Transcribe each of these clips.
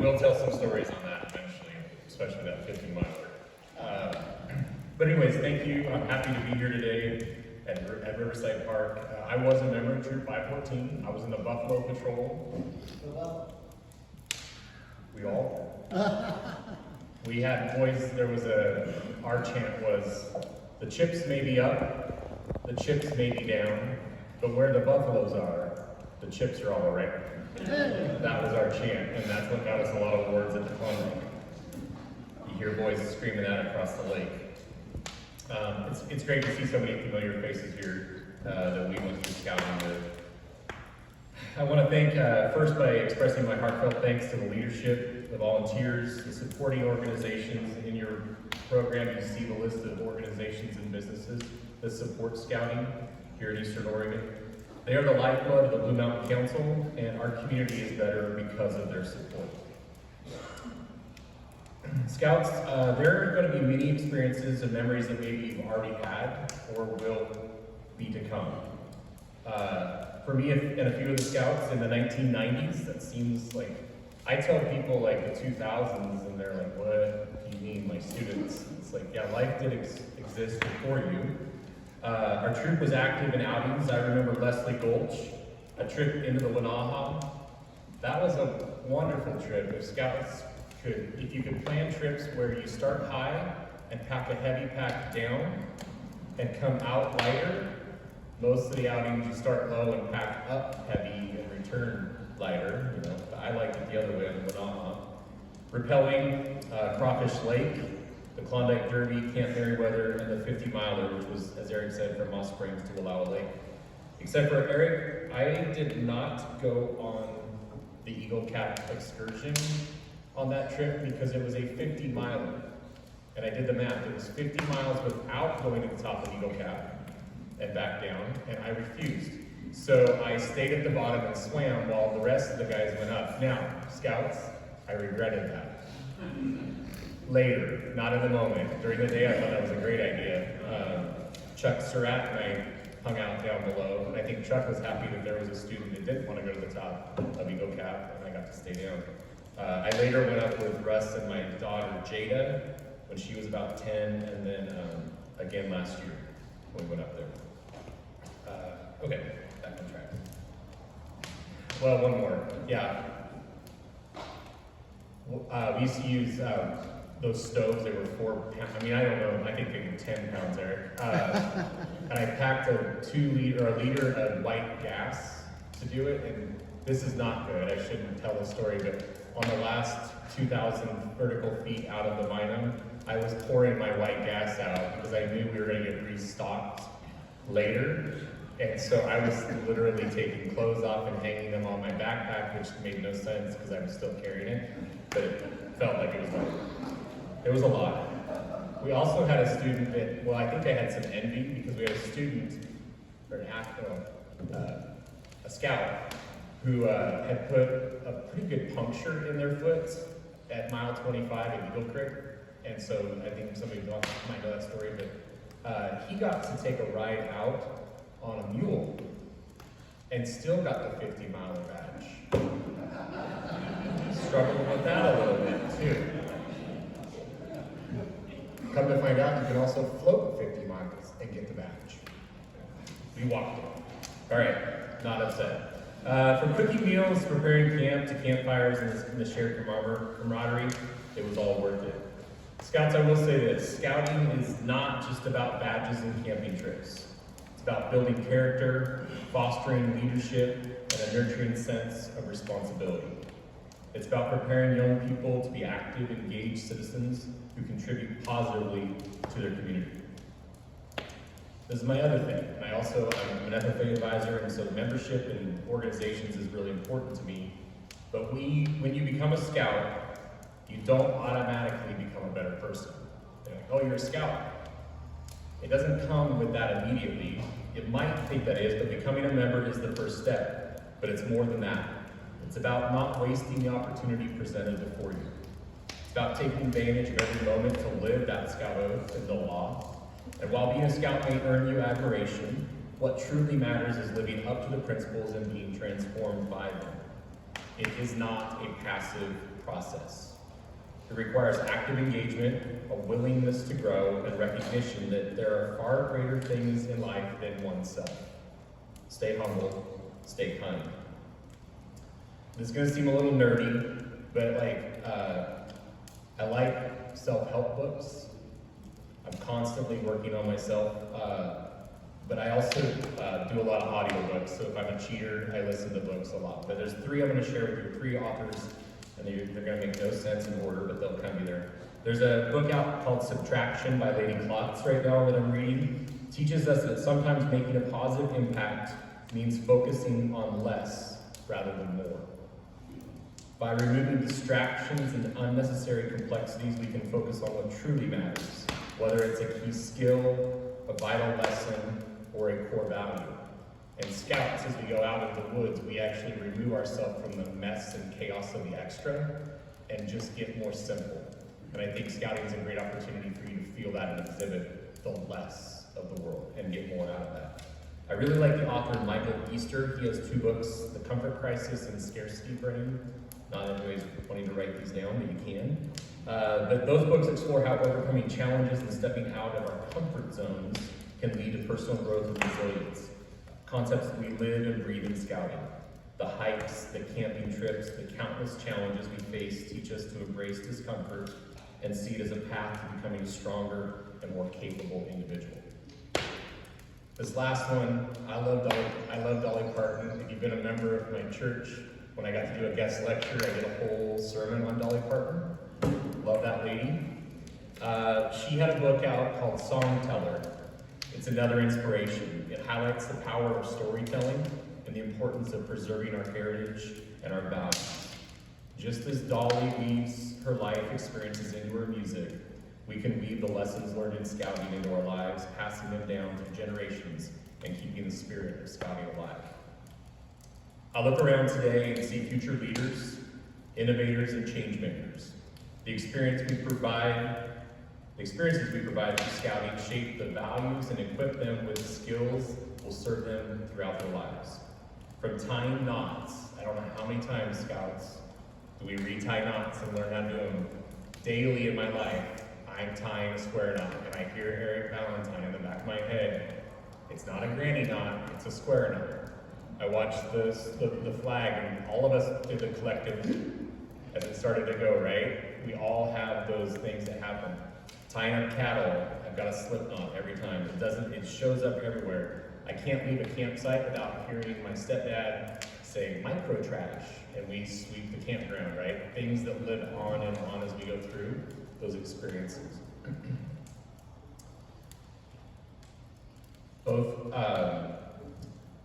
will tell some stories on that eventually, especially that 50-miler. But anyways, thank you. I'm happy to be here today at Riverside Park. I was a member of Troop 514. I was in the Buffalo Patrol. We all? We had boys, our chant was, the chips may be up, the chips may be down, but where the buffaloes are, the chips are all around. That was our chant, and that's what got us a lot of awards at the Klondike. You hear boys screaming that across the lake. It's great to see so many familiar faces here that we went through scouting with. I want to thank, first by expressing my heartfelt thanks to the leadership, the volunteers, the supporting organizations. In your program, you see the list of organizations and businesses that support scouting here in Eastern Oregon. They are the lifeblood of the Blue Mountain Council, and our community is better because of their support. Scouts, there are going to be many experiences and memories that maybe you've already had or will be to come. For me and a few of the scouts in the 1990s, that seems like, I tell people like the 2000s and they're like, what do you mean, my students? It's like, yeah, life did exist before you. Our troop was active in outings. I remember Leslie Gulch, a trip into the Wenaha. That was a wonderful trip. If you could plan trips where you start high and pack a heavy pack down and come out lighter, most of the outings you start low and pack up heavy and return lighter. You know, I liked it the other way on the Wenaha. Rappelling, Crawfish Lake, the Klondike Derby, Camp Merriweather, and the 50-miler, which was, as Eric said, from Moss Springs to Wallowa Lake. Except for Eric, I did not go on the Eagle Cap excursion on that trip because it was a 50-miler. And I did the math. It was 50 miles without going to the top of Eagle Cap and back down, and I refused. So I stayed at the bottom and swam while the rest of the guys went up. Now, scouts, I regretted that. Later, not in the moment. During the day, I thought that was a great idea. Chuck Surratt and I hung out down below, and I think Chuck was happy that there was a student that didn't want to go to the top of Eagle Cap, and I got to stay down. I later went up with Russ and my daughter Jada when she was about 10, and then again last year when we went up there. Okay, back on track. Well, one more. Yeah. We used to use those stoves. They were 4 pounds. I mean, I don't know. I think they were 10 pounds, Eric. And I packed a liter of white gas to do it. And this is not good. I shouldn't tell the story, but on the last 2,000 vertical feet out of the Bynum, I was pouring my white gas out because I knew we were going to get restocked later. And so I was literally taking clothes off and hanging them on my backpack, which made no sense because I was still carrying it, but it felt like it was a lot. We also had a student that, well, I think I had some envy because we had a student, or a scout, who had put a pretty good puncture in their foot at mile 25 at Eagle Creek. And so I think some of you might know that story, but he got to take a ride out on a mule and still got the 50-miler badge. Struggled with that a little bit too. Come to find out, you can also float 50 miles and get the badge. We walked it. All right, not upset. From cooking meals, preparing camp, to campfires and the shared camaraderie, it was all worth it. Scouts, I will say this, scouting is not just about badges and camping trips. It's about building character, fostering leadership, and a nurturing sense of responsibility. It's about preparing young people to be active, engaged citizens who contribute positively to their community. This is my other thing, and I'm an FFA advisor, and so membership in organizations is really important to me. But when you become a scout, you don't automatically become a better person. You're like, oh, you're a scout. It doesn't come with that immediately. It might think that is, but becoming a member is the first step. But it's more than that. It's about not wasting the opportunity presented before you. It's about taking advantage of every moment to live that scout oath and the law. And while being a scout may earn you admiration, what truly matters is living up to the principles and being transformed by them. It is not a passive process. It requires active engagement, a willingness to grow, and recognition that there are far greater things in life than oneself. Stay humble, stay kind. This is going to seem a little nerdy, but I like self-help books. I'm constantly working on myself, but I also do a lot of audiobooks. So if I'm a cheater, I listen to books a lot. But there's three I'm going to share with you, three authors, and they're going to make no sense in order, but they'll kind of be there. There's a book out called Subtraction by Lady Klotz right now that I'm reading. It teaches us that sometimes making a positive impact means focusing on less rather than more. By removing distractions and unnecessary complexities, we can focus on what truly matters, whether it's a key skill, a vital lesson, or a core value. And Scouts, as we go out into the woods, we actually remove ourselves from the mess and chaos of the extra and just get more simple. And I think Scouting is a great opportunity for you to feel that and exhibit the less of the world and get more out of that. I really like the author Michael Easter. He has two books, The Comfort Crisis and Scarcity Brain. Not anyways wanting to write these down, but you can. But those books explore how overcoming challenges and stepping out of our comfort zones can lead to personal growth and resilience. Concepts that we live and breathe in Scouting. The hikes, the camping trips, the countless challenges we face teach us to embrace discomfort and see it as a path to becoming a stronger and more capable individual. This last one, I love Dolly Parton. If you've been a member of my church, when I got to do a guest lecture, I did a whole sermon on Dolly Parton. Love that lady. She had a book out called Songteller. It's another inspiration. It highlights the power of storytelling and the importance of preserving our heritage and our values. Just as Dolly weaves her life experiences into her music, we can weave the lessons learned in Scouting into our lives, passing them down through generations and keeping the spirit of Scouting alive. I look around today and see future leaders, innovators, and change makers. The experiences we provide through Scouting shape the values and equip them with skills that will serve them throughout their lives. From tying knots, I don't know how many times, Scouts, do we retie knots and learn how to do them daily in my life. I'm tying a square knot, and I hear Eric Valentine in the back of my head. It's not a granny knot, it's a square knot. I watched the flag, and all of us did the collective as it started to go, right? We all have those things that happen. Tying up cattle, I've got a slip knot every time. It shows up everywhere. I can't leave a campsite without hearing my stepdad say micro trash, and we sweep the campground, right? Things that live on and on as we go through those experiences. Both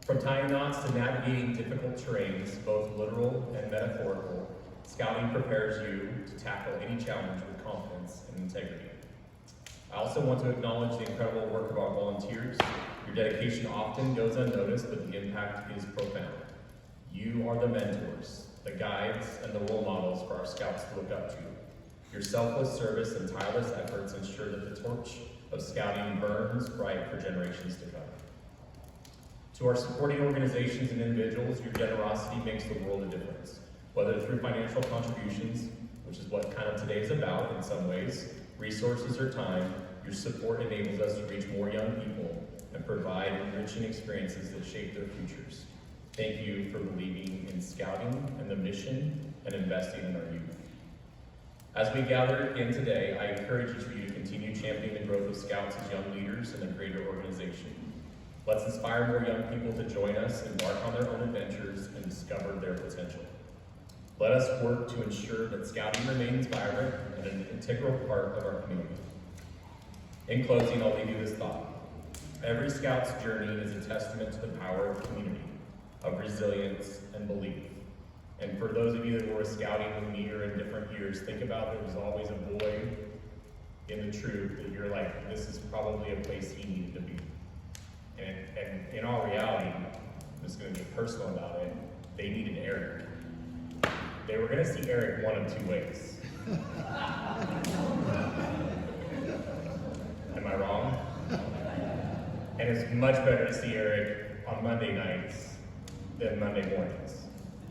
from tying knots to navigating difficult terrains, both literal and metaphorical, Scouting prepares you to tackle any challenge with confidence and integrity. I also want to acknowledge the incredible work of our volunteers. Your dedication often goes unnoticed, but the impact is profound. You are the mentors, the guides, and the role models for our Scouts to look up to. Your selfless service and tireless efforts ensure that the torch of Scouting burns bright for generations to come. To our supporting organizations and individuals, your generosity makes the world a difference. Whether through financial contributions, which is what kind of today is about in some ways, resources or time, your support enables us to reach more young people and provide enriching experiences that shape their futures. Thank you for believing in Scouting and the mission and investing in our youth. As we gather again today, I encourage each of you to continue championing the growth of Scouts as young leaders in a greater organization. Let's inspire more young people to join us, embark on their own adventures, and discover their potential. Let us work to ensure that Scouting remains vibrant and an integral part of our community. In closing, I'll leave you this thought. Every Scout's journey is a testament to the power of community, of resilience and belief. And for those of you that were Scouting with me or in different years, think about there was always a boy in the troop that you're like, this is probably a place he needed to be. And in all reality, I'm just going to get personal about it, they needed Eric. They were going to see Eric one of two ways. Am I wrong? And it's much better to see Eric on Monday nights than Monday mornings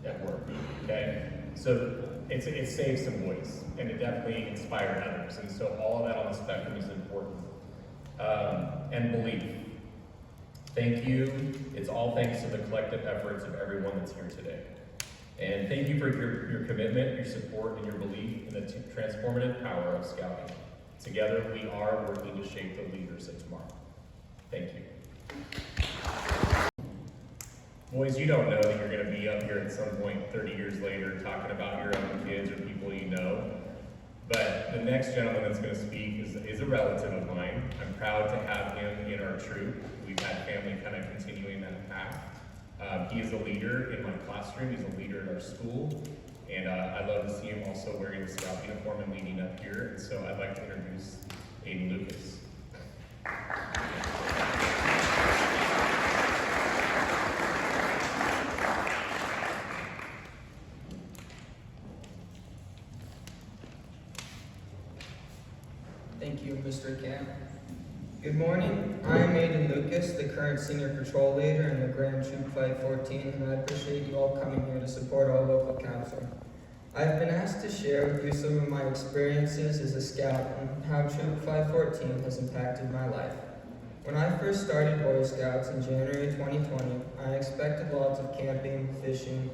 at work, okay? So it saves some voice, and it definitely inspired others. And so all of that on the spectrum is important. And belief. Thank you. It's all thanks to the collective efforts of everyone that's here today. And thank you for your commitment, your support, and your belief in the transformative power of Scouting. Together, we are working to shape the leaders of tomorrow. Thank you. Boys, you don't know that you're going to be up here at some point 30 years later talking about your own kids or people you know. But the next gentleman that's going to speak is a relative of mine. I'm proud to have him in our troop. We've had family kind of continuing that path. He is a leader in my classroom. He's a leader in our school. And I love to see him also wearing the Scout uniform and leading up here. And so I'd like to introduce Aiden Lucas. Thank you, Mr. Camp. Good morning. I am Aiden Lucas, the current Senior Patrol Leader in the Grand Troop 514, and I appreciate you all coming here to support our local council. I've been asked to share with you some of my experiences as a Scout and how Troop 514 has impacted my life. When I first started Boy Scouts in January 2020, I expected lots of camping, fishing,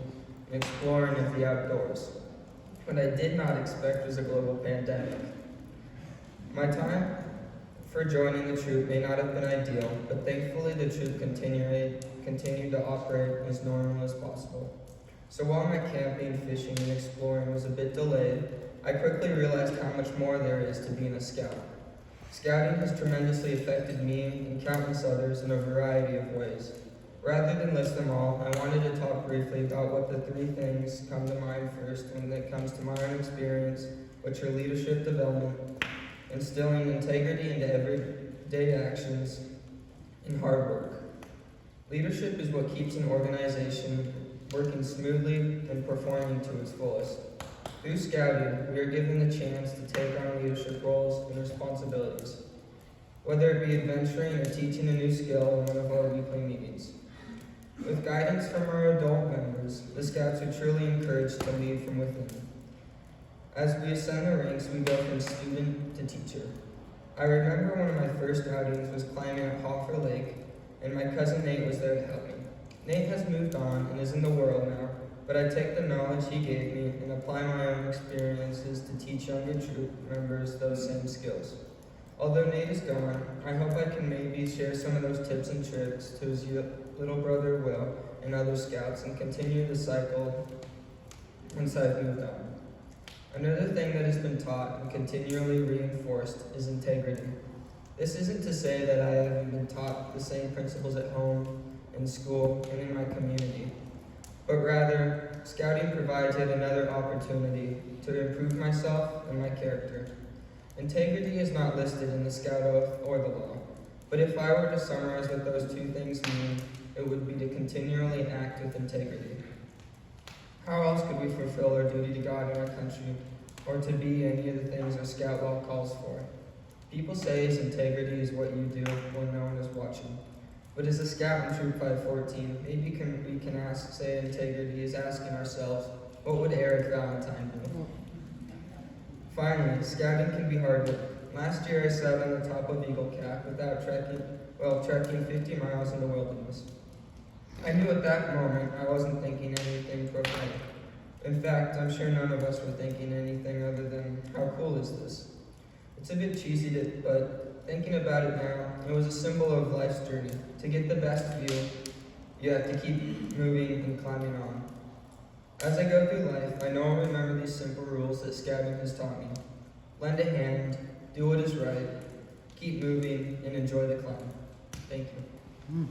and exploring of the outdoors. What I did not expect was a global pandemic. My time for joining the troop may not have been ideal, but thankfully the troop continued to operate as normal as possible. So while my camping, fishing, and exploring was a bit delayed, I quickly realized how much more there is to being a Scout. Scouting has tremendously affected me and countless others in a variety of ways. Rather than list them all, I wanted to talk briefly about what the three things come to mind first when it comes to my own experience, which are leadership development, instilling integrity into everyday actions, and hard work. Leadership is what keeps an organization working smoothly and performing to its fullest. Through Scouting, we are given the chance to take on leadership roles and responsibilities, whether it be adventuring or teaching a new skill in one of our weekly meetings. With guidance from our adult members, the Scouts are truly encouraged to lead from within. As we ascend the ranks, we go from student to teacher. I remember one of my first outings was climbing at Hoffer Lake, and my cousin Nate was there to help me. Nate has moved on and is in the world now, but I take the knowledge he gave me and apply my own experiences to teach younger troop members those same skills. Although Nate is gone, I hope I can maybe share some of those tips and tricks to his little brother Will and other Scouts and continue the cycle once I've moved on. Another thing that has been taught and continually reinforced is integrity. This isn't to say that I haven't been taught the same principles at home, in school, and in my community, but rather, Scouting provides yet another opportunity to improve myself and my character. Integrity is not listed in the Scout Oath or the law, but if I were to summarize what those two things mean, it would be to continually act with integrity. How else could we fulfill our duty to God and our country, or to be any of the things our Scout law calls for? People say integrity is what you do when no one is watching. But as a Scout in Troop 514, maybe we can say integrity is asking ourselves, what would Eric Valentine do? Finally, Scouting can be hard work. Last year I sat on the top of Eagle Cap without trekking 50 miles in the wilderness. I knew at that moment I wasn't thinking anything profound. In fact, I'm sure none of us were thinking anything other than, how cool is this? It's a bit cheesy, but thinking about it now, it was a symbol of life's journey. To get the best view, you have to keep moving and climbing on. As I go through life, I know I'll remember these simple rules that Scouting has taught me. Lend a hand, do what is right, keep moving, and enjoy the climb. Thank you.